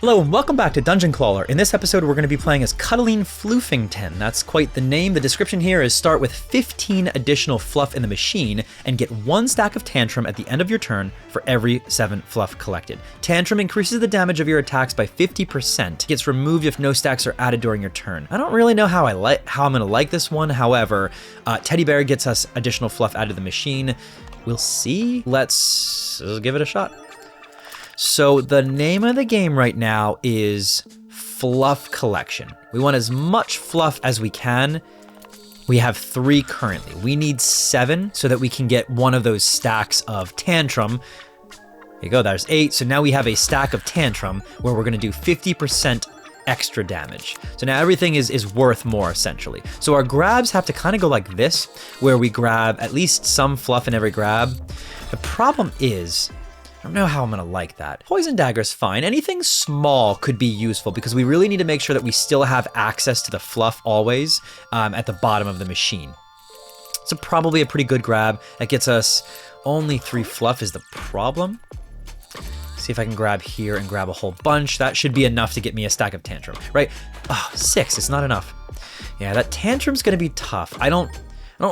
Hello and welcome back to Dungeon Clawler. In this episode we're going to be playing as Cuddline Floofington. That's quite the name. The description here is start with 15 additional fluff in the machine and get 1 stack of tantrum at the end of your turn for every 7 fluff collected. Tantrum increases the damage of your attacks by 50%. Gets removed if no stacks are added during your turn. I don't really know how I'm going to like this one. However, Teddy Bear gets us additional fluff added to the machine. We'll see. Let's give it a shot. So the name of the game right now is Fluff Collection. We want as much fluff as we can. We have 3 currently. We need 7 so that we can get one of those stacks of tantrum. There you go, there's 8. So now we have a stack of tantrum where we're gonna do 50% extra damage. So now everything is worth more essentially. So our grabs have to kind of go like this, where we grab at least some fluff in every grab. The problem is, I don't know how I'm gonna like that. Poison dagger's fine. Anything small could be useful because we really need to make sure that we still have access to the fluff always at the bottom of the machine. So probably a pretty good grab. That gets us only 3 fluff is the problem. See if I can grab here and grab a whole bunch. That should be enough to get me a stack of tantrum, right? Oh, 6, it's not enough. Yeah, that tantrum's gonna be tough. I don't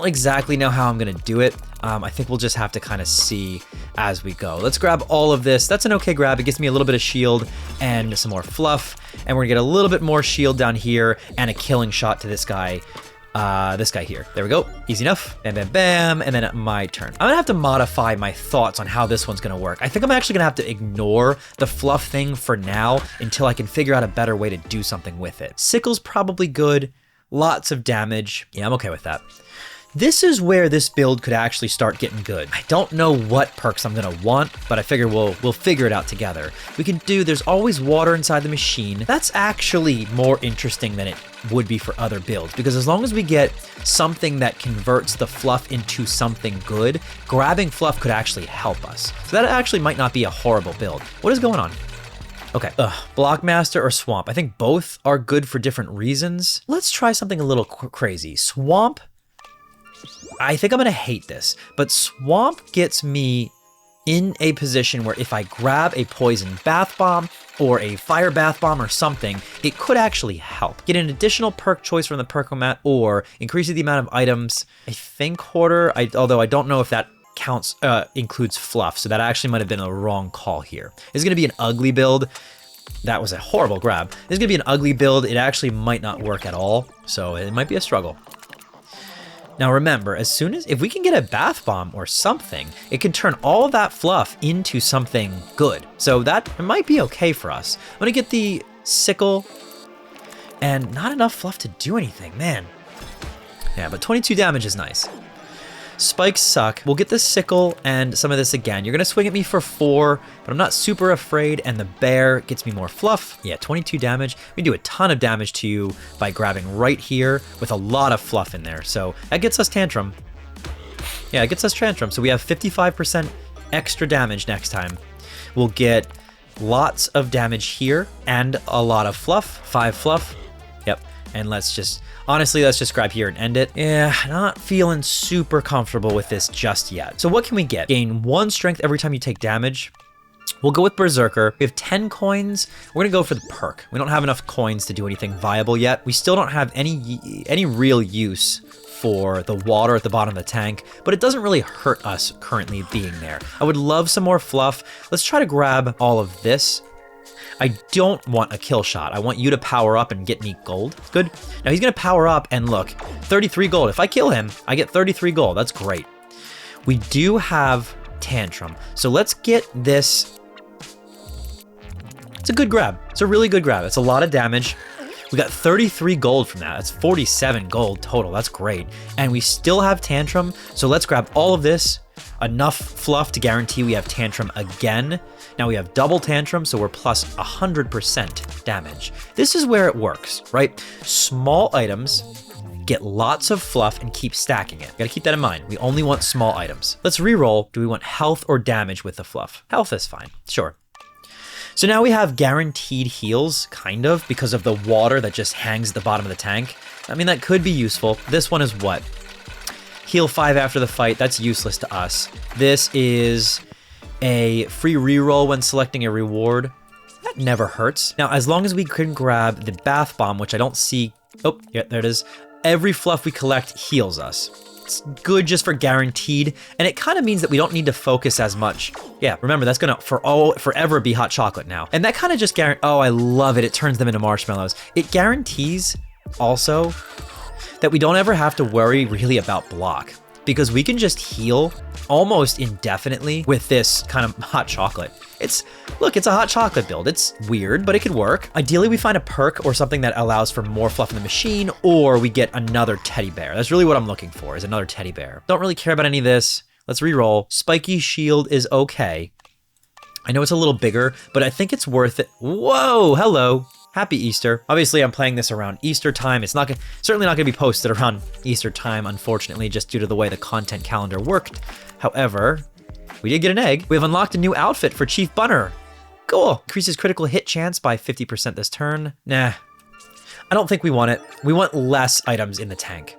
exactly know how I'm gonna do it. I think we'll just have to kind of see as we go. Let's grab all of this. That's an okay grab. It gives me a little bit of shield and some more fluff. And we're gonna get a little bit more shield down here and a killing shot to this guy here. There we go, easy enough. Bam, bam, bam, and then my turn. I'm gonna have to modify my thoughts on how this one's gonna work. I think I'm actually gonna have to ignore the fluff thing for now until I can figure out a better way to do something with it. Sickle's probably good, lots of damage. Yeah, I'm okay with that. This is where this build could actually start getting good. I don't know what perks I'm gonna want, but I figure we'll figure it out together. We can do, there's always water inside the machine. That's actually more interesting than it would be for other builds, because as long as we get something that converts the fluff into something good, grabbing fluff could actually help us. So that actually might not be a horrible build. What is going on? Okay, Blockmaster or Swamp. I think both are good for different reasons. Let's try something a little crazy. Swamp, I think I'm gonna hate this, but Swamp gets me in a position where if I grab a poison bath bomb or a fire bath bomb or something, it could actually help. Get an additional perk choice from the perkomat or increases the amount of items. I think Hoarder, although I don't know if that counts, includes fluff, so that actually might have been a wrong call here. It's gonna be an ugly build. That was a horrible grab. This is gonna be an ugly build. It actually might not work at all, so it might be a struggle. Now remember, if we can get a bath bomb or something, it can turn all of that fluff into something good. So that might be okay for us. I'm gonna get the sickle and not enough fluff to do anything, man. Yeah, but 22 damage is nice. Spikes suck. We'll get the sickle and some of this again. You're gonna swing at me for 4, but I'm not super afraid, and the bear gets me more fluff. Yeah, 22 damage. We do a ton of damage to you by grabbing right here with a lot of fluff in there. So that gets us tantrum. Yeah, it gets us tantrum. So we have 55% extra damage next time. We'll get lots of damage here and a lot of fluff. 5 fluff. Yep. And let's just grab here and end it. Yeah, not feeling super comfortable with this just yet. So what can we get? Gain 1 strength every time you take damage. We'll go with Berserker. We have 10 coins. We're gonna go for the perk. We don't have enough coins to do anything viable yet. We still don't have any real use for the water at the bottom of the tank, but it doesn't really hurt us currently being there. I would love some more fluff. Let's try to grab all of this. I don't want a kill shot. I want you to power up and get me gold. Good. Now he's gonna power up and look, 33 gold. If I kill him, I get 33 gold. That's great. We do have tantrum. So let's get this. It's a good grab. It's a really good grab. It's a lot of damage. We got 33 gold from that. That's 47 gold total. That's great. And we still have tantrum. So let's grab all of this. Enough fluff to guarantee we have tantrum again. Now we have double tantrum, so we're plus 100% damage. This is where it works, right? Small items get lots of fluff and keep stacking it. Gotta keep that in mind. We only want small items. Let's reroll. Do we want health or damage with the fluff? Health is fine, sure. So now we have guaranteed heals, kind of, because of the water that just hangs at the bottom of the tank. I mean, that could be useful. This one is what? Heal 5 after the fight. That's useless to us. This is a free reroll when selecting a reward. That never hurts. Now, as long as we can grab the bath bomb, which I don't see. Oh, yeah, there it is. Every fluff we collect heals us. It's good just for guaranteed, and it kind of means that we don't need to focus as much. Yeah, remember, that's gonna forever be hot chocolate now. And that kind of just oh, I love it. It turns them into marshmallows. It guarantees also that we don't ever have to worry really about block, because we can just heal almost indefinitely with this kind of hot chocolate. Look, it's a hot chocolate build. It's weird, but it could work. Ideally, we find a perk or something that allows for more fluff in the machine, or we get another teddy bear. That's really what I'm looking for, is another teddy bear. Don't really care about any of this. Let's re-roll. Spiky shield is okay. I know it's a little bigger, but I think it's worth it. Whoa, hello. Happy Easter. Obviously, I'm playing this around Easter time. It's certainly not going to be posted around Easter time, unfortunately, just due to the way the content calendar worked. However, we did get an egg. We have unlocked a new outfit for Chief Bunner. Cool. Increases critical hit chance by 50% this turn. Nah, I don't think we want it. We want less items in the tank.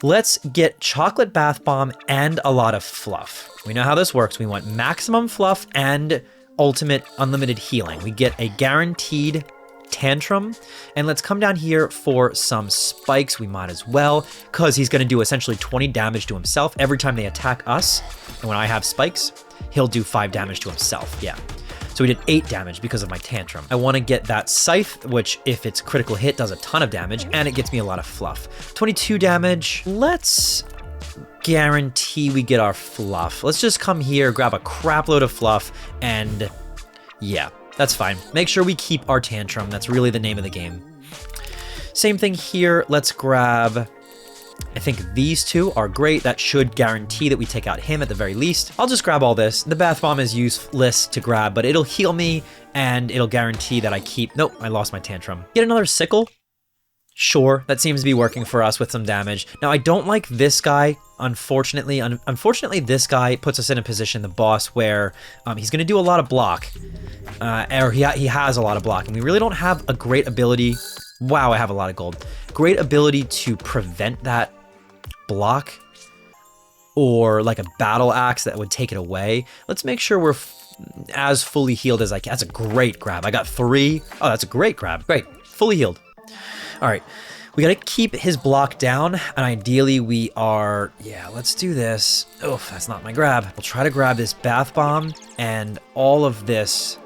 Let's get chocolate bath bomb and a lot of fluff. We know how this works. We want maximum fluff and ultimate unlimited healing. We get a guaranteed tantrum, and let's come down here for some spikes. We might as well, because he's going to do essentially 20 damage to himself every time they attack us. And when I have spikes, he'll do 5 damage to himself. Yeah. So we did 8 damage because of my tantrum. I want to get that scythe, which if it's critical hit does a ton of damage, and it gets me a lot of fluff. 22 damage. Let's guarantee we get our fluff. Let's just come here, grab a crap load of fluff, and yeah, that's fine. Make sure we keep our tantrum. That's really the name of the game. Same thing here. Let's grab, I think these two are great. That should guarantee that we take out him at the very least. I'll just grab all this. The bath bomb is useless to grab, but it'll heal me and it'll guarantee that I keep, nope, I lost my tantrum. Get another sickle. Sure, that seems to be working for us with some damage. Now, I don't like this guy, unfortunately. Unfortunately, this guy puts us in a position, the boss, where he's going to do a lot of block. Or he has a lot of block, and we really don't have a great ability. Wow, I have a lot of gold. Great ability to prevent that block, or like a battle axe that would take it away. Let's make sure we're as fully healed as I can. That's a great grab. I got 3. Oh, that's a great grab. Great, fully healed. All right, we got to keep his block down, and ideally we are, yeah, let's do this. Oh, that's not my grab. We'll try to grab this bath bomb and all of this,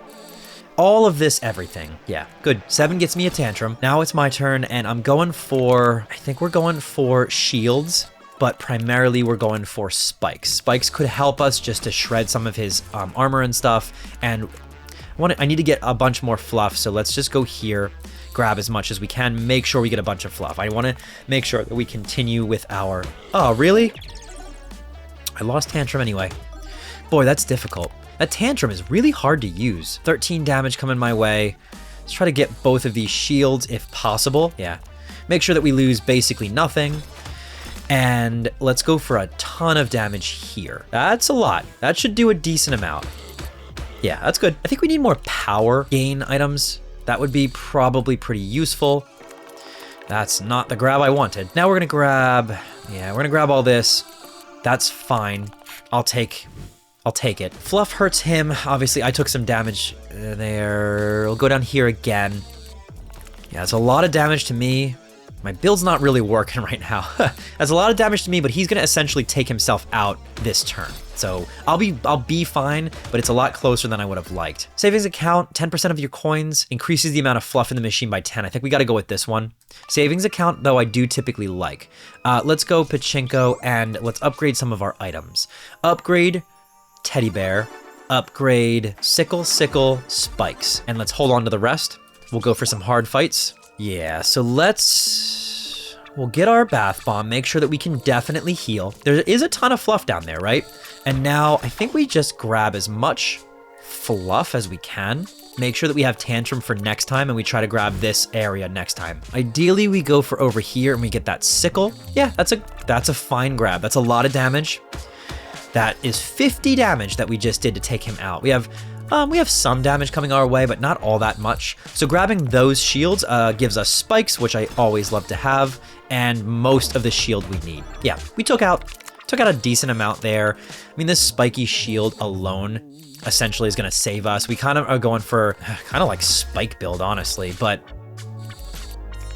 everything. Yeah, good. 7 gets me a tantrum. Now it's my turn, and I'm going for, I think we're going for shields, but primarily we're going for spikes. Spikes could help us just to shred some of his armor and stuff, and I need to get a bunch more fluff, so let's just go here. Grab as much as we can, make sure we get a bunch of fluff. I want to make sure that we continue with our, oh, really? I lost tantrum anyway. Boy, that's difficult. That tantrum is really hard to use. 13 damage coming my way. Let's try to get both of these shields if possible. Yeah. Make sure that we lose basically nothing. And let's go for a ton of damage here. That's a lot. That should do a decent amount. Yeah, that's good. I think we need more power gain items. That would be probably pretty useful. That's not the grab I wanted. Now we're gonna grab, yeah, we're gonna grab all this. That's fine. I'll take it. Fluff hurts him. Obviously, I took some damage there. We'll go down here again. Yeah, it's a lot of damage to me. My build's not really working right now. That's a lot of damage to me, but he's gonna essentially take himself out this turn. So I'll be fine, but it's a lot closer than I would have liked. Savings account, 10% of your coins, increases the amount of fluff in the machine by 10. I think we got to go with this one. Savings account, though, I do typically like. Let's go pachinko, and let's upgrade some of our items. Upgrade teddy bear, upgrade sickle, spikes, and let's hold on to the rest. We'll go for some hard fights. Yeah, so we'll get our bath bomb, make sure that we can definitely heal. There is a ton of fluff down there, right? And now I think we just grab as much fluff as we can. Make sure that we have tantrum for next time, and we try to grab this area next time. Ideally, we go for over here and we get that sickle. Yeah, that's a fine grab. That's a lot of damage. That is 50 damage that we just did to take him out. We have some damage coming our way, but not all that much. So grabbing those shields gives us spikes, which I always love to have, and most of the shield we need. Yeah, we took out Took out a decent amount there. I mean, this spiky shield alone essentially is going to save us. We kind of are going for kind of like spike build, honestly, but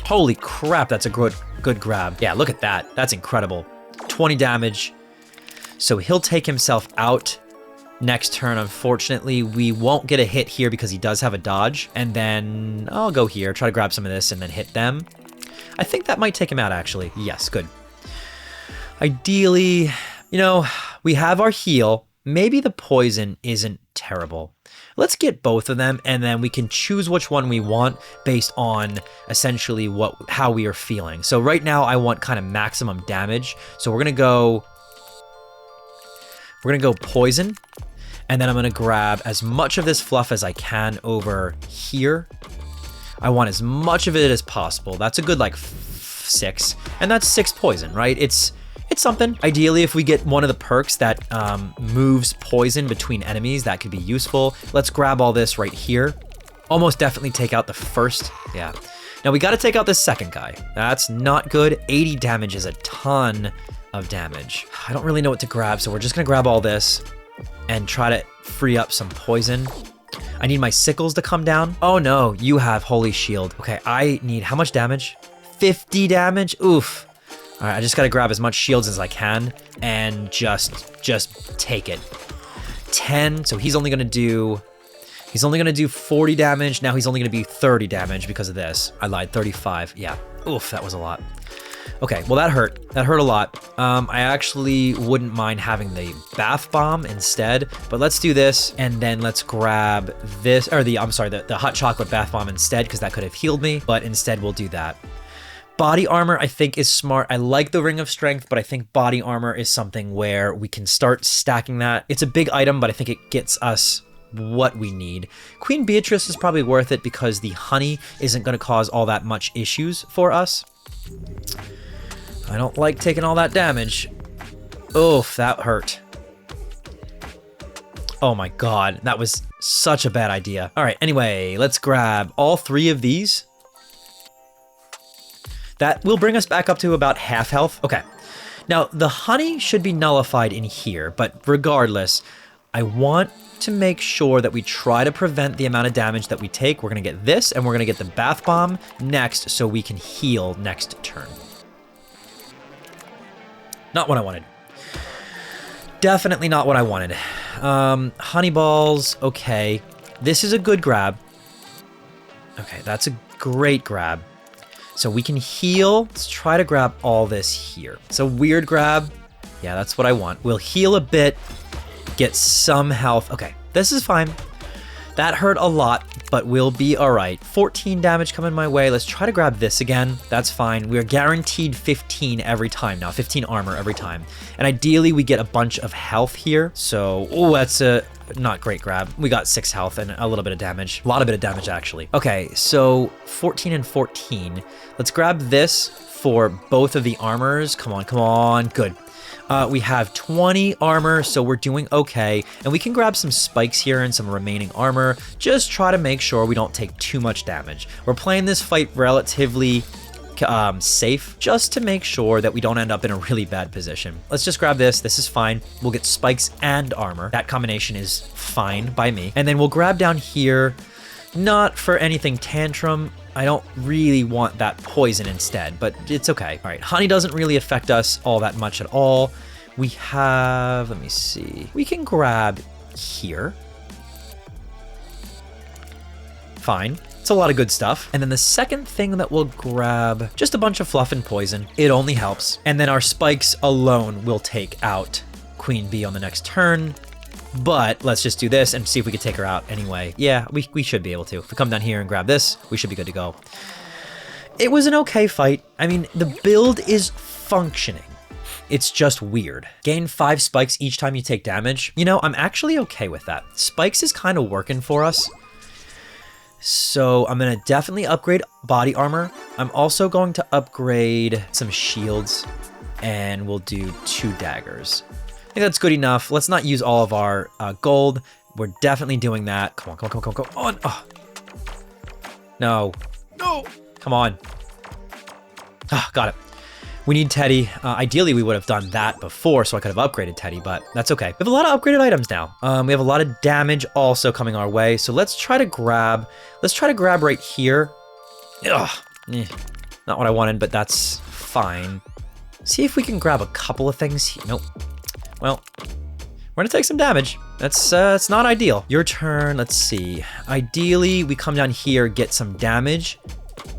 holy crap, that's a good grab. Yeah, look at that. That's incredible. 20 damage. So he'll take himself out next turn. Unfortunately, we won't get a hit here because he does have a dodge. And then I'll go here, try to grab some of this and then hit them. I think that might take him out, actually. Yes, good. Ideally, you know, we have our heal. Maybe the poison isn't terrible. Let's get both of them, and then we can choose which one we want based on essentially how we are feeling. So right now, I want kind of maximum damage. So we're gonna go poison, and then I'm gonna grab as much of this fluff as I can over here. I want as much of it as possible. That's a good like 6, and that's 6 poison, right? It's something. Ideally, if we get one of the perks that moves poison between enemies, that could be useful. Let's grab all this right here. Almost definitely take out the first. Yeah. Now we got to take out this second guy. That's not good. 80 damage is a ton of damage. I don't really know what to grab, so we're just going to grab all this and try to free up some poison. I need my sickles to come down. Oh no, you have holy shield. Okay, I need how much damage? 50 damage? Oof. All right, I just got to grab as much shields as I can and just take it. 10, so he's only going to do 40 damage. Now he's only going to be 30 damage because of this. I lied, 35. Yeah. Oof, that was a lot. Okay, well that hurt. That hurt a lot. I actually wouldn't mind having the bath bomb instead, but let's do this and then let's grab this, or the hot chocolate bath bomb instead, because that could have healed me, but instead we'll do that. Body armor, I think, is smart. I like the Ring of Strength, but I think body armor is something where we can start stacking that. It's a big item, but I think it gets us what we need. Queen Beatrice is probably worth it because the honey isn't going to cause all that much issues for us. I don't like taking all that damage. Oof, that hurt. Oh my god, that was such a bad idea. All right, anyway, let's grab all 3 of these. That will bring us back up to about half health. Okay. Now, the honey should be nullified in here, but regardless, I want to make sure that we try to prevent the amount of damage that we take. We're going to get this, and we're going to get the bath bomb next so we can heal next turn. Not what I wanted. Definitely not what I wanted. Honey balls, okay. This is a good grab. Okay, that's a great grab. So we can heal. Let's try to grab all this here. It's a weird grab. Yeah, that's what I want. We'll heal a bit, get some health. Okay, this is fine. That hurt a lot, but we'll be all right. 14 damage coming my way. Let's try to grab this again. That's fine. We're guaranteed 15 every time now, 15 armor every time. And ideally, we get a bunch of health here. So, oh, that's a not great grab. We got 6 health and a little bit of damage. A lot of bit of damage, actually. Okay, so 14 and 14. Let's grab this for both of the armors. Come on, come on. Good. We have 20 armor, so we're doing okay. And we can grab some spikes here and some remaining armor. Just try to make sure we don't take too much damage. We're playing this fight relatively safe, just to make sure that we don't end up in a really bad position. Let's just grab this. This is fine. We'll get spikes and armor. That combination is fine by me. And then we'll grab down here, not for anything tantrum. I don't really want that poison instead, but it's okay. All right, honey doesn't really affect us all that much at all. We have, let me see. We can grab here. Fine. It's a lot of good stuff. And then the second thing that we'll grab, just a bunch of fluff and poison. It only helps. And then our spikes alone will take out Queen Bee on the next turn. But let's just do this and see if we can take her out anyway. Yeah, we should be able to. If we come down here and grab this, we should be good to go. It was an okay fight. I mean, the build is functioning. It's just weird. Gain 5 spikes each time you take damage. You know, I'm actually okay with that. Spikes is kind of working for us. So I'm going to definitely upgrade body armor. I'm also going to upgrade some shields. And we'll do 2 daggers. I think that's good enough. Let's not use all of our gold. We're definitely doing that. Come on, come on, come on, come on. Oh. No. No. Come on. Ah, got it. We need Teddy. Ideally, we would have done that before, so I could have upgraded Teddy, but that's okay. We have a lot of upgraded items now. We have a lot of damage also coming our way, so let's try to grab right here. Ugh, not what I wanted, but that's fine. See if we can grab a couple of things here. Nope. Well, we're gonna take some damage. That's it's not ideal. Your turn, let's see. Ideally, we come down here, get some damage.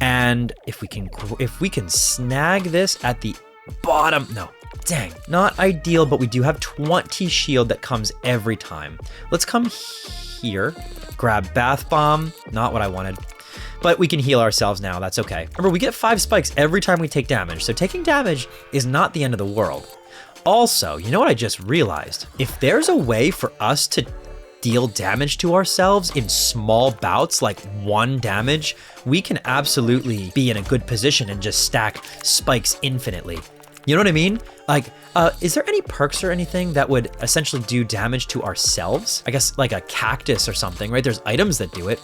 And if we can snag this at the bottom, no, dang, not ideal, but we do have 20 shield that comes every time. Let's come here, grab Bath Bomb, not what I wanted, but we can heal ourselves now, that's okay. Remember, we get 5 spikes every time we take damage, so taking damage is not the end of the world. Also, you know what I just realized? If there's a way for us to deal damage to ourselves in small bouts, like 1 damage, we can absolutely be in a good position and just stack spikes infinitely. You know what I mean? Like, is there any perks or anything that would essentially do damage to ourselves? I guess like a cactus or something, right? There's items that do it.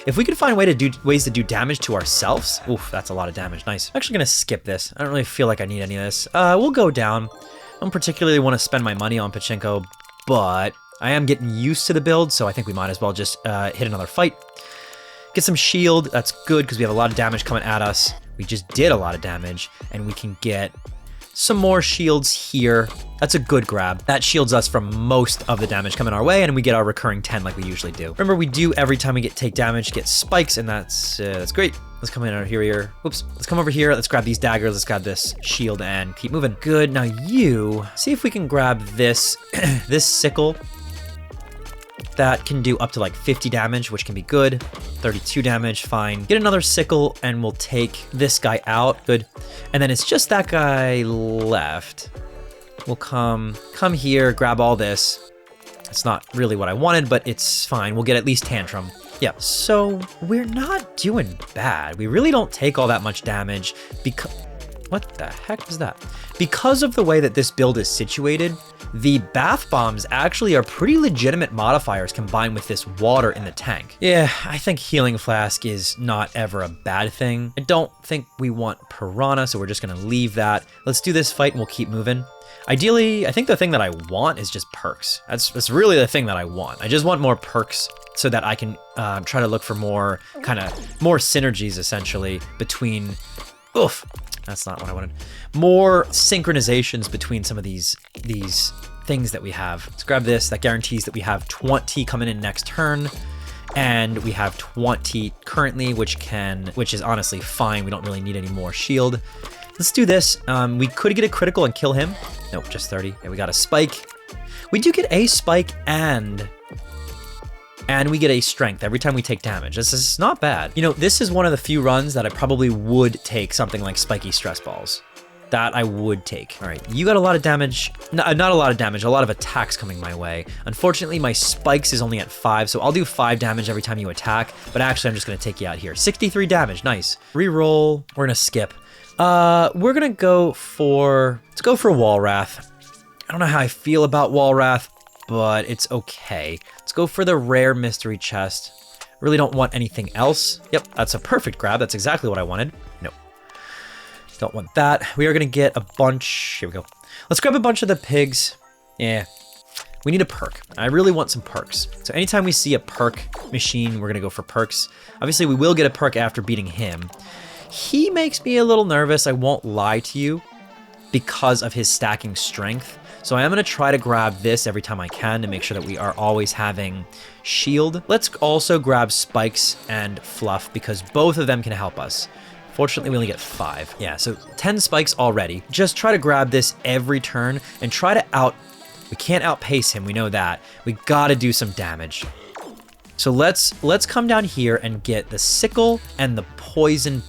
If we could find ways to do damage to ourselves, oof, that's a lot of damage, nice. I'm actually gonna skip this. I don't really feel like I need any of this. We'll go down. I don't particularly want to spend my money on Pachinko, but I am getting used to the build, so I think we might as well just hit another fight. Get some shield, that's good because we have a lot of damage coming at us. We just did a lot of damage, and we can get some more shields here. That's a good grab. That shields us from most of the damage coming our way, and we get our recurring 10 like we usually do. Remember, we do every time we take damage, get spikes, and that's great. Let's come in over here. Oops. Let's come over here. Let's grab these daggers. Let's grab this shield and keep moving. Good. Now you, see if we can grab this, this sickle. That can do up to like 50 damage, which can be good. 32 damage, fine. Get another sickle and we'll take this guy out, good. And then it's just that guy left. We'll come here, grab all this. It's not really what I wanted, but it's fine. We'll get at least Tantrum. Yeah, so we're not doing bad. We really don't take all that much damage because, what the heck was that? Because of the way that this build is situated, the bath bombs actually are pretty legitimate modifiers combined with this water in the tank. Yeah, I think healing flask is not ever a bad thing. I don't think we want piranha, so we're just gonna leave that. Let's do this fight and we'll keep moving. Ideally, I think the thing that I want is just perks. That's really the thing that I want. I just want more perks so that I can try to look for more synergies essentially between, oof, that's not what I wanted. More synchronizations between some of these things that we have. Let's grab this. That guarantees that we have 20 coming in next turn. And we have 20 currently, which is honestly fine. We don't really need any more shield. Let's do this. We could get a critical and kill him. Nope, just 30. Yeah, we got a spike. We do get a spike and we get a strength every time we take damage. This is not bad. You know, this is one of the few runs that I probably would take something like spiky stress balls. That I would take. All right, you got a lot of damage. Not a lot of damage, a lot of attacks coming my way. Unfortunately, my spikes is only at 5, so I'll do 5 damage every time you attack, but actually I'm just gonna take you out here. 63 damage, nice. Reroll, we're gonna skip. We're gonna go for, let's go for Walrath. I don't know how I feel about Walrath, but it's okay. Let's go for the rare mystery chest. Really don't want anything else. Yep, that's a perfect grab. That's exactly what I wanted. Nope. Don't want that. We are gonna get a bunch, here we go. Let's grab a bunch of the pigs. Yeah, we need a perk. I really want some perks. So anytime we see a perk machine, we're gonna go for perks. Obviously we will get a perk after beating him. He makes me a little nervous, I won't lie to you, because of his stacking strength. So I am gonna try to grab this every time I can to make sure that we are always having shield. Let's also grab spikes and fluff because both of them can help us. Fortunately, we only get 5. Yeah, so 10 spikes already. Just try to grab this every turn and try to we can't outpace him, we know that. We gotta do some damage. So let's come down here and get the sickle and the poison.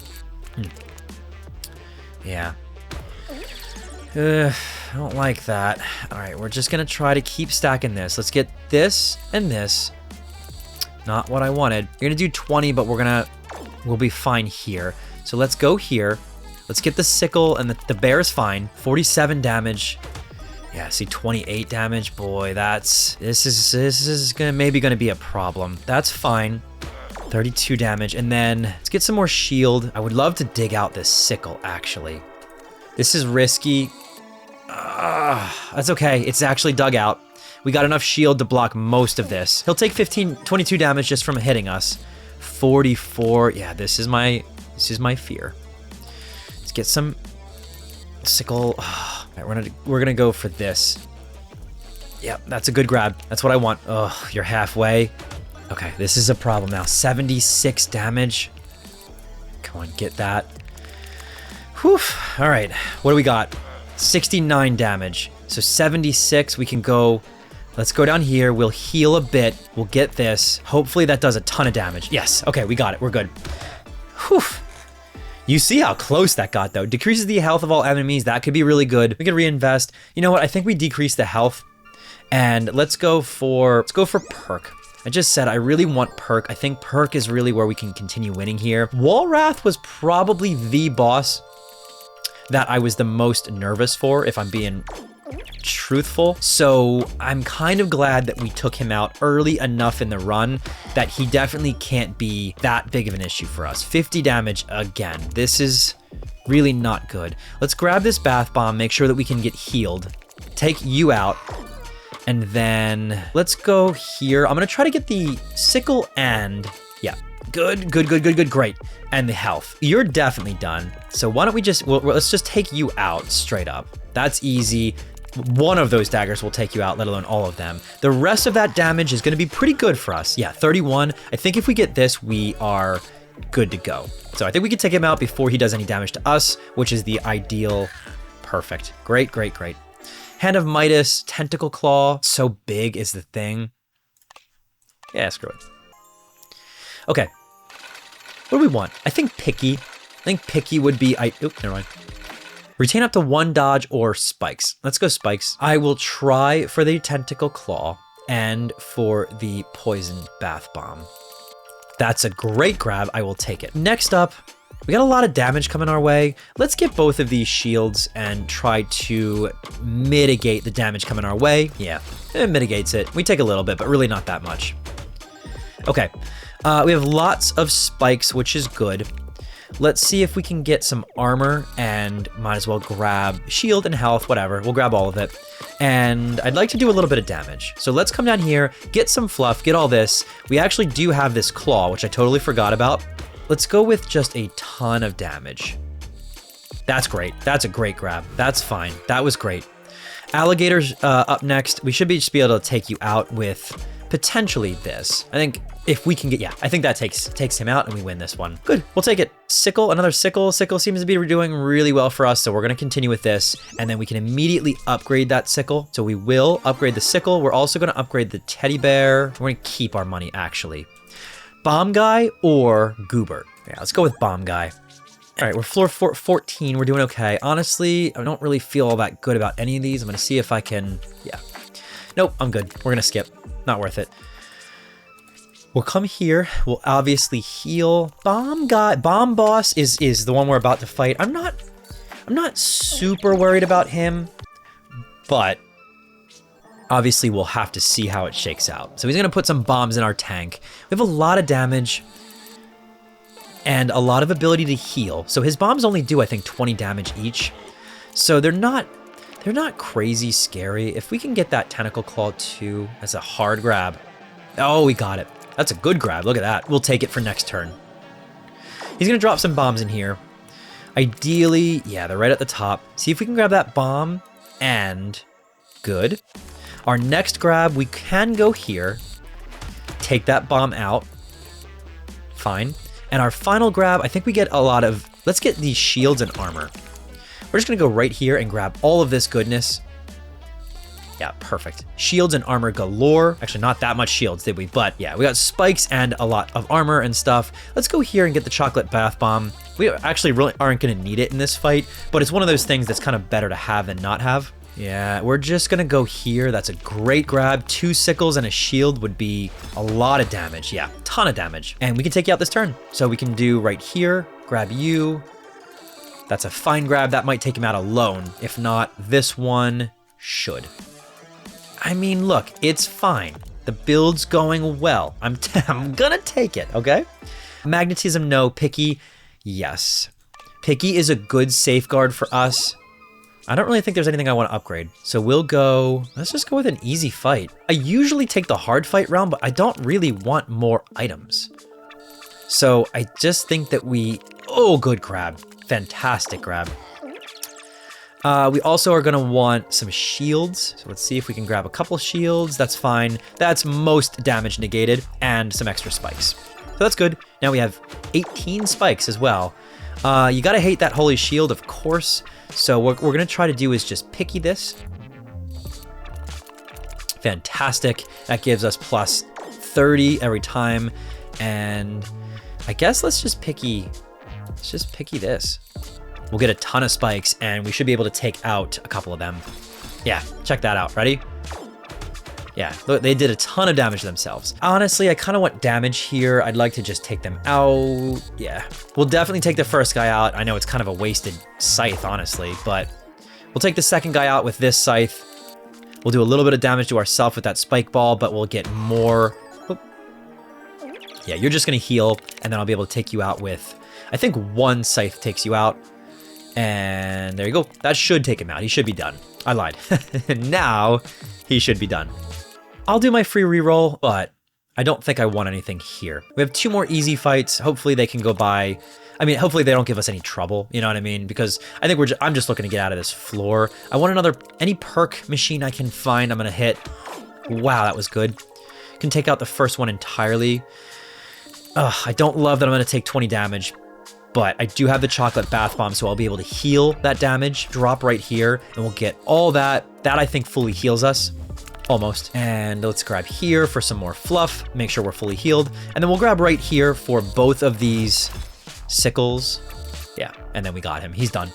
Yeah. I don't like that. All right, we're just gonna try to keep stacking this. Let's get this and this. Not what I wanted. You're gonna do 20, but we'll be fine here. So let's go here. Let's get the sickle and the bear is fine. 47 damage. Yeah, see 28 damage. Boy, this is maybe gonna be a problem. That's fine. 32 damage, and then let's get some more shield. I would love to dig out this sickle, actually. This is risky. That's okay. It's actually dug out. We got enough shield to block most of this. He'll take 22 damage just from hitting us. 44. Yeah, this is my fear. Let's get some sickle. All right, we're gonna go for this. Yep, that's a good grab. That's what I want. Oh, you're halfway. Okay, this is a problem now. 76 damage. Come on, get that. Whew. All right, what do we got? 69 damage. So 76, we can go. Let's go down here. We'll heal a bit. We'll get this. Hopefully that does a ton of damage. Yes, okay, we got it. We're good. Whew. You see how close that got, though. Decreases the health of all enemies. That could be really good. We could reinvest. You know what? I think we decrease the health. And let's go for perk. I just said I really want perk. I think perk is really where we can continue winning here. Walrath was probably the boss that I was the most nervous for, if I'm being truthful. So I'm kind of glad that we took him out early enough in the run that he definitely can't be that big of an issue for us. 50 damage again. This is really not good. Let's grab this bath bomb, make sure that we can get healed. Take you out. And then let's go here. I'm gonna try to get the sickle and yeah, good, great. And the health. You're definitely done. So why don't we just, let's just take you out straight up. That's easy. One of those daggers will take you out, let alone all of them. The rest of that damage is gonna be pretty good for us. Yeah, 31. I think if we get this, we are good to go. So I think we can take him out before he does any damage to us, which is the ideal. Perfect. Great. Hand of Midas, Tentacle Claw, so big is the thing. Yeah, screw it. Okay. What do we want? I think Picky. I think Picky would be, never mind. Retain up to 1 dodge or spikes. Let's go spikes. I will try for the Tentacle Claw and for the Poisoned Bath Bomb. That's a great grab. I will take it. Next up, we got a lot of damage coming our way. Let's get both of these shields and try to mitigate the damage coming our way. Yeah, it mitigates it. We take a little bit, but really not that much. Okay, we have lots of spikes, which is good. Let's see if we can get some armor and might as well grab shield and health, whatever. We'll grab all of it. And I'd like to do a little bit of damage. So let's come down here, get some fluff, get all this. We actually do have this claw, which I totally forgot about. Let's go with just a ton of damage. That's great. That's a great grab. That's fine. That was great. Alligator's up next. We should just be able to take you out with potentially this. I think if we can get, yeah, I think that takes him out and we win this one. Good. We'll take it. Sickle, another sickle. Sickle seems to be doing really well for us, so we're going to continue with this, and then we can immediately upgrade that sickle. So we will upgrade the sickle. We're also going to upgrade the teddy bear. We're going to keep our money, actually. Bomb Guy or Goober? Yeah, let's go with Bomb Guy. All right, we're floor 14. We're doing okay. Honestly, I don't really feel all that good about any of these. I'm going to see if I can, yeah. Nope, I'm good. We're going to skip. Not worth it. We'll come here. We'll obviously heal. Bomb Guy, Bomb Boss is the one we're about to fight. I'm not super worried about him, but obviously we'll have to see how it shakes out. So he's going to put some bombs in our tank. We have a lot of damage and a lot of ability to heal. So his bombs only do, I think, 20 damage each. So they're not crazy scary. If we can get that Tentacle Claw too, that's a hard grab. Oh, we got it. That's a good grab. Look at that. We'll take it for next turn. He's going to drop some bombs in here. Ideally, yeah, they're right at the top. See if we can grab that bomb and good. Our next grab, we can go here. Take that bomb out. Fine. And our final grab, I think we get a lot of, let's get these shields and armor. We're just going to go right here and grab all of this goodness. Yeah, perfect. Shields and armor galore. Actually, not that much shields, did we? But yeah, we got spikes and a lot of armor and stuff. Let's go here and get the chocolate bath bomb. We actually really aren't going to need it in this fight, but it's one of those things that's kind of better to have than not have. Yeah, we're just going to go here. That's a great grab. 2 sickles and a shield would be a lot of damage. Yeah, ton of damage. And we can take you out this turn. So we can do right here, grab you. That's a fine grab. That might take him out alone. If not, this one should. I mean, look, it's fine. The build's going well. I'm gonna take it, okay? Magnetism, no. Picky, yes. Picky is a good safeguard for us. I don't really think there's anything I want to upgrade. So we'll go, let's just go with an easy fight. I usually take the hard fight round, but I don't really want more items. So I just think that oh, good grab. Fantastic grab. We also are going to want some shields. So let's see if we can grab a couple shields. That's fine. That's most damage negated and some extra spikes. So that's good. Now we have 18 spikes as well. You got to hate that holy shield, of course. So what we're going to try to do is just picky this. Fantastic. That gives us plus 30 every time. And I guess let's just picky this. We'll get a ton of spikes and we should be able to take out a couple of them. Yeah, check that out. Ready? Yeah, look, they did a ton of damage themselves. Honestly, I kind of want damage here. I'd like to just take them out. Yeah, we'll definitely take the first guy out. I know it's kind of a wasted scythe, honestly, but we'll take the second guy out with this scythe. We'll do a little bit of damage to ourselves with that spike ball, but we'll get more. Yeah, you're just gonna heal, and then I'll be able to take you out with, I think one scythe takes you out. And there you go. That should take him out. He should be done. I lied. Now he should be done. I'll do my free reroll, but I don't think I want anything here. We have 2 more easy fights. Hopefully they can go by. I mean, hopefully they don't give us any trouble. You know what I mean? Because I think I'm just looking to get out of this floor. I want any perk machine I can find. I'm going to hit. Wow, that was good. Can take out the first one entirely. I don't love that I'm going to take 20 damage. But I do have the chocolate bath bomb, so I'll be able to heal that damage, drop right here, and we'll get all that. That I think fully heals us, almost. And let's grab here for some more fluff, make sure we're fully healed. And then we'll grab right here for both of these sickles. Yeah, and then we got him, he's done.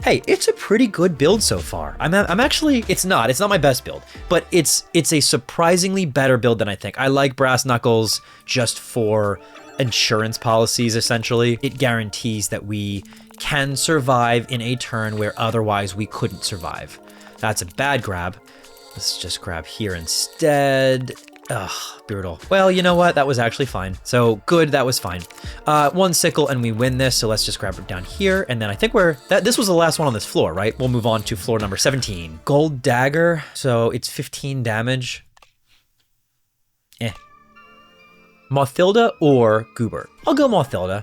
Hey, it's a pretty good build so far. I'm actually, it's not my best build, but it's a surprisingly better build than I think. I like brass knuckles just for insurance policies, essentially. It guarantees that we can survive in a turn where otherwise we couldn't survive. That's a bad grab. Let's just grab here instead. Ugh, brutal. Well, you know what? That was actually fine. So good, that was fine. 1 sickle and we win this, so let's just grab it down here. And then I think this was the last one on this floor, right? We'll move on to floor number 17. Gold dagger, so it's 15 damage. Mothilda or Goober? I'll go Mothilda.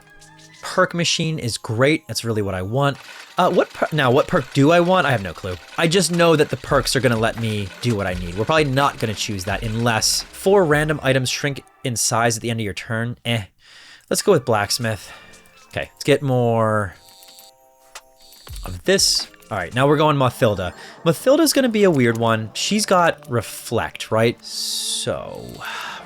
Perk machine is great. That's really what I want. What perk do I want? I have no clue. I just know that the perks are going to let me do what I need. We're probably not going to choose that unless 4 random items shrink in size at the end of your turn. Let's go with blacksmith. Okay, let's get more of this. All right, now we're going Mothilda. Mothilda's going to be a weird one. She's got reflect, right? So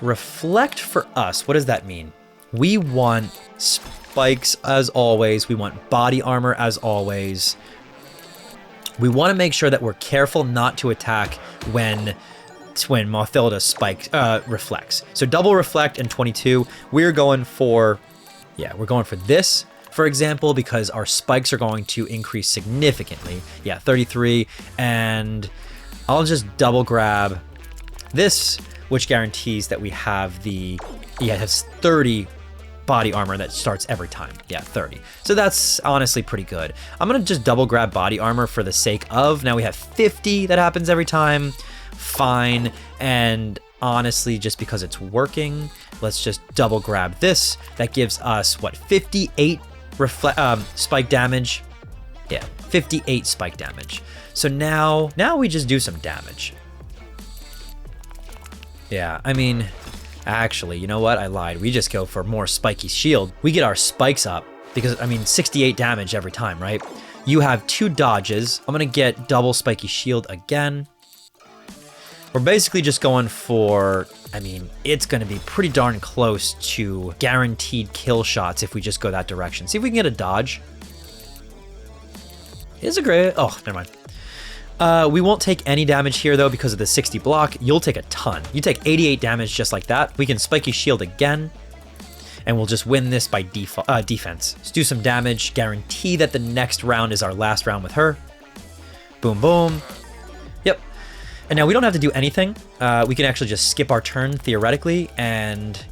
reflect for us, what does that mean? We want spikes as always. We want body armor as always. We want to make sure that we're careful not to attack when Mothilda reflects. So double reflect and 22. We're going for this, for example, because our spikes are going to increase significantly. Yeah, 33. And I'll just double grab this, which guarantees that we have it has 30 body armor that starts every time. Yeah, 30. So that's honestly pretty good. I'm gonna just double grab body armor for the sake of, now we have 50 that happens every time. Fine. And honestly, just because it's working, let's just double grab this. That gives us what, 58 spike damage? Yeah, 58 spike damage. So now we just do some damage. Yeah, I mean, actually, you know what? I lied. We just go for more spiky shield. We get our spikes up because, I mean, 68 damage every time, right? You have 2 dodges. I'm going to get double spiky shield again. We're basically just going for, I mean, it's going to be pretty darn close to guaranteed kill shots if we just go that direction. See if we can get a dodge. Is a great, oh, never mind. We won't take any damage here, though, because of the 60 block. You'll take a ton. You take 88 damage just like that. We can spiky shield again, and we'll just win this by defense. Let's do some damage. Guarantee that the next round is our last round with her. Boom, boom. Yep. And now we don't have to do anything. We can actually just skip our turn, theoretically, and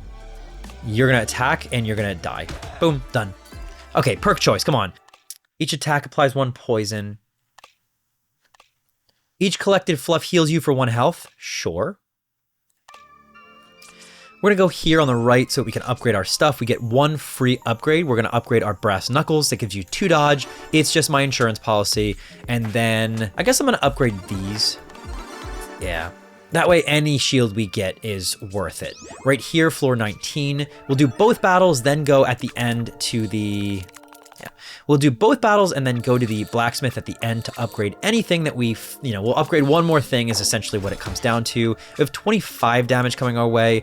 you're going to attack, and you're going to die. Boom, done. Okay, perk choice, come on. Each attack applies 1 poison. Each collected fluff heals you for 1 health. Sure. We're gonna go here on the right so we can upgrade our stuff. We get 1 free upgrade. We're gonna upgrade our brass knuckles. That gives you 2 dodge. It's just my insurance policy. And then I guess I'm gonna upgrade these. Yeah. That way any shield we get is worth it. Right here, floor 19. We'll do both battles, then go at the end to the... Yeah. We'll do both battles and then go to the blacksmith at the end to upgrade anything that we'll upgrade 1 more thing is essentially what it comes down to. We have 25 damage coming our way.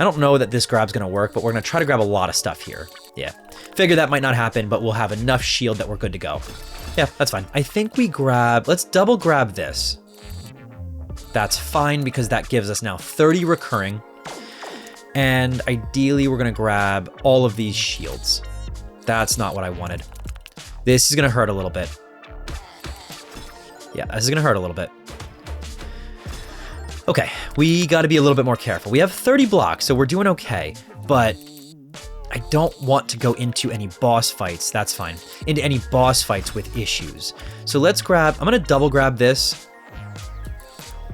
I don't know that this grab's gonna work, but we're gonna try to grab a lot of stuff here. Yeah, figure that might not happen, but we'll have enough shield that we're good to go. Yeah, that's fine. I think we let's double grab this. That's fine because that gives us now 30 recurring. And ideally we're gonna grab all of these shields. That's not what I wanted. This is gonna hurt a little bit. Yeah, this is gonna hurt a little bit. Okay, we gotta be a little bit more careful. We have 30 blocks, so we're doing okay, but I don't want to go into any boss fights, that's fine, into any boss fights with issues. So let's grab, I'm gonna double grab this.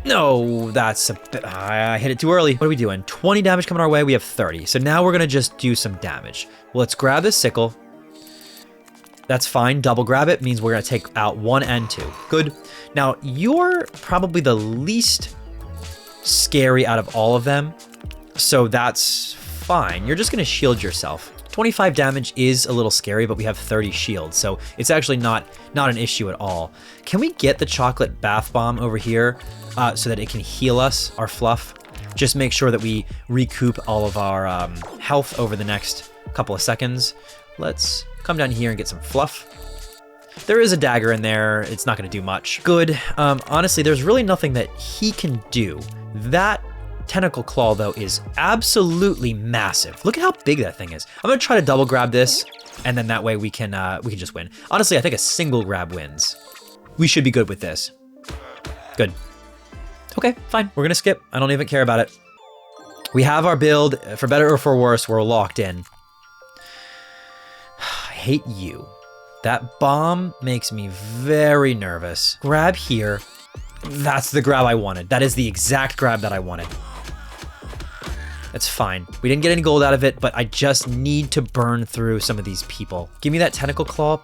No, that's a bit, I hit it too early. What are we doing? 20 damage coming our way, we have 30. So now we're gonna just do some damage. Well, let's grab this sickle. That's fine, double grab it means we're gonna take out 1 and 2. Good. Now, you're probably the least scary out of all of them, so that's fine. You're just gonna shield yourself. 25 damage is a little scary, but we have 30 shields, so it's actually not an issue at all. Can we get the chocolate bath bomb over here so that it can heal us, our fluff? Just make sure that we recoup all of our health over the next couple of seconds. Let's come down here and get some fluff. There is a dagger in there. It's not going to do much. Good. Honestly, there's really nothing that he can do. That tentacle claw, though, is absolutely massive. Look at how big that thing is. I'm going to try to double grab this, and then that way we can just win. Honestly, I think a single grab wins. We should be good with this. Good. Okay, fine. We're going to skip. I don't even care about it. We have our build. For better or for worse, we're locked in. I hate you. That bomb makes me very nervous. Grab here. That's the grab I wanted. That is the exact grab that I wanted. That's fine. We didn't get any gold out of it, but I just need to burn through some of these people. Give me that tentacle claw.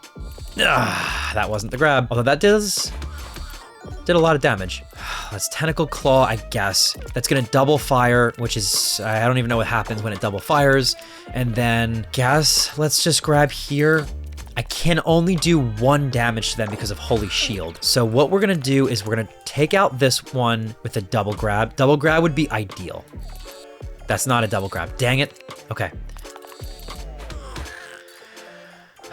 That wasn't the grab. Although that did a lot of damage. That's tentacle claw, I guess. That's gonna double fire, which is, I don't even know what happens when it double fires. And then, guess, let's just grab here. I can only do 1 damage to them because of Holy Shield. So what we're gonna do is we're gonna take out this one with a double grab. Double grab would be ideal. That's not a double grab. Dang it. Okay.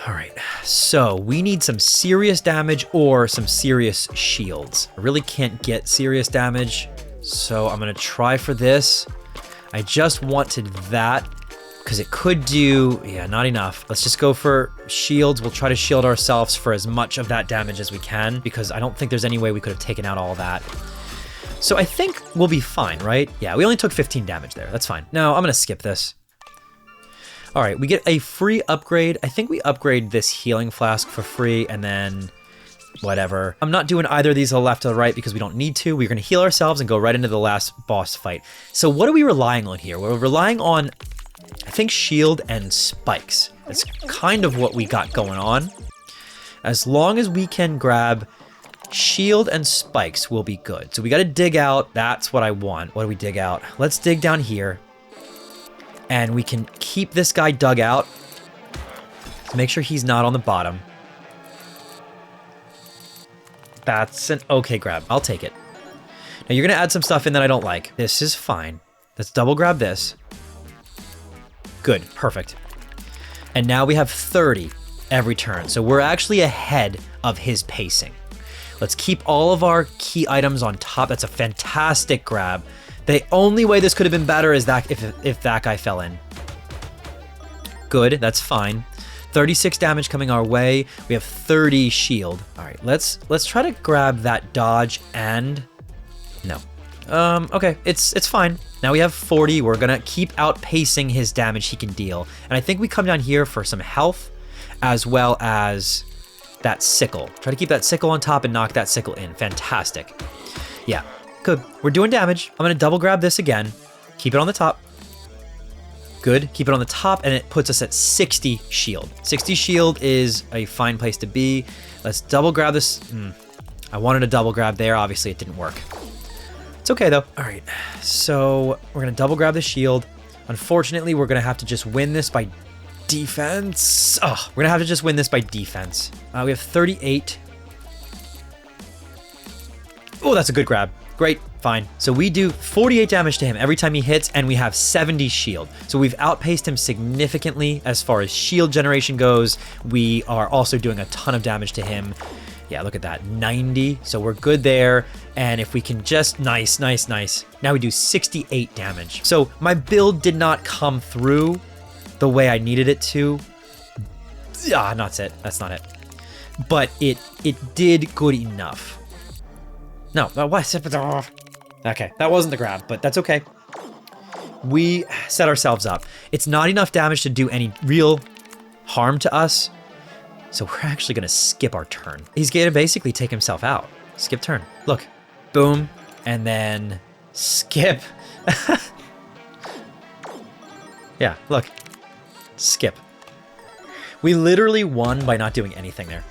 All right, so we need some serious damage or some serious shields. I really can't get serious damage, so I'm gonna try for this. I just wanted that because it could do, yeah, not enough. Let's just go for shields. We'll try to shield ourselves for as much of that damage as we can because I don't think there's any way we could have taken out all that. So I think we'll be fine, right? Yeah, we only took 15 damage there. That's fine. Now I'm gonna skip this. All right, we get a free upgrade. I think we upgrade this healing flask for free and then whatever. I'm not doing either of these to the left or the right because we don't need to. We're gonna heal ourselves and go right into the last boss fight. So what are we relying on here? We're relying on, I think, shield and spikes. That's kind of what we got going on. As long as we can grab shield and spikes, we'll be good. So we gotta dig out. That's what I want. What do we dig out? Let's dig down here. And we can keep this guy dug out. To make sure he's not on the bottom. That's an okay grab. I'll take it. Now you're gonna add some stuff in that I don't like. This is fine. Let's double grab this. Good, perfect. And now we have 30 every turn. So we're actually ahead of his pacing. Let's keep all of our key items on top. That's a fantastic grab. The only way this could have been better is that if that guy fell in. Good, that's fine. 36 damage coming our way. We have 30 shield. All right, let's try to grab that dodge and no. Okay, it's fine. Now we have 40. We're gonna keep outpacing his damage he can deal. And I think we come down here for some health as well as that sickle. Try to keep that sickle on top and knock that sickle in. Fantastic. Yeah, good. We're doing damage. I'm gonna double grab this again. Keep it on the top. Good, keep it on the top, and it puts us at 60 shield. 60 shield is a fine place to be. Let's double grab this. I wanted a double grab there. Obviously, it didn't work. It's okay, though. All right, so we're going to double grab the shield. Unfortunately, we're going to have to just win this by defense. Oh, we're going to have to just win this by defense. We have 38. Oh, that's a good grab. Great, fine. So we do 48 damage to him every time he hits, and we have 70 shield. So we've outpaced him significantly as far as shield generation goes. We are also doing a ton of damage to him. Yeah, look at that, 90. So we're good there. And if we can just, nice. Now we do 68 damage. So my build did not come through the way I needed it to. That's it, that's not it. But it did good enough. No, what? Okay, that wasn't the grab, but that's okay. We set ourselves up. It's not enough damage to do any real harm to us, so we're actually gonna skip our turn. He's gonna basically take himself out. Skip turn. Look, boom, and then skip. Yeah, look, skip. We literally won by not doing anything there.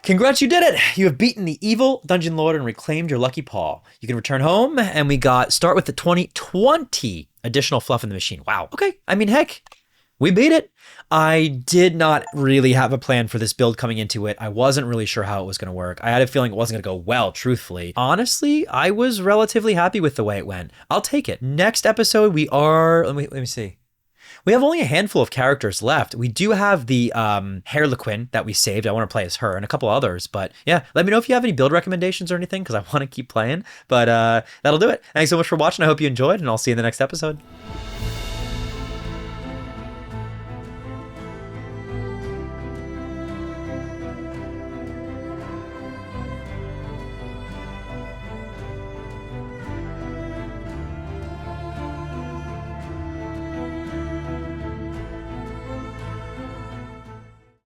Congrats, you did it! You have beaten the evil Dungeon Lord and reclaimed your lucky paw. You can return home, and we start with the 20 additional fluff in the machine. Wow, okay. I mean, heck, we beat it. I did not really have a plan for this build coming into it. I wasn't really sure how it was going to work. I had a feeling it wasn't going to go well, truthfully. Honestly, I was relatively happy with the way it went. I'll take it. Next episode, we are... Let me see. We have only a handful of characters left. We do have the Harlequin that we saved. I want to play as her and a couple others. But yeah, let me know if you have any build recommendations or anything, because I want to keep playing. But that'll do it. Thanks so much for watching. I hope you enjoyed, and I'll see you in the next episode.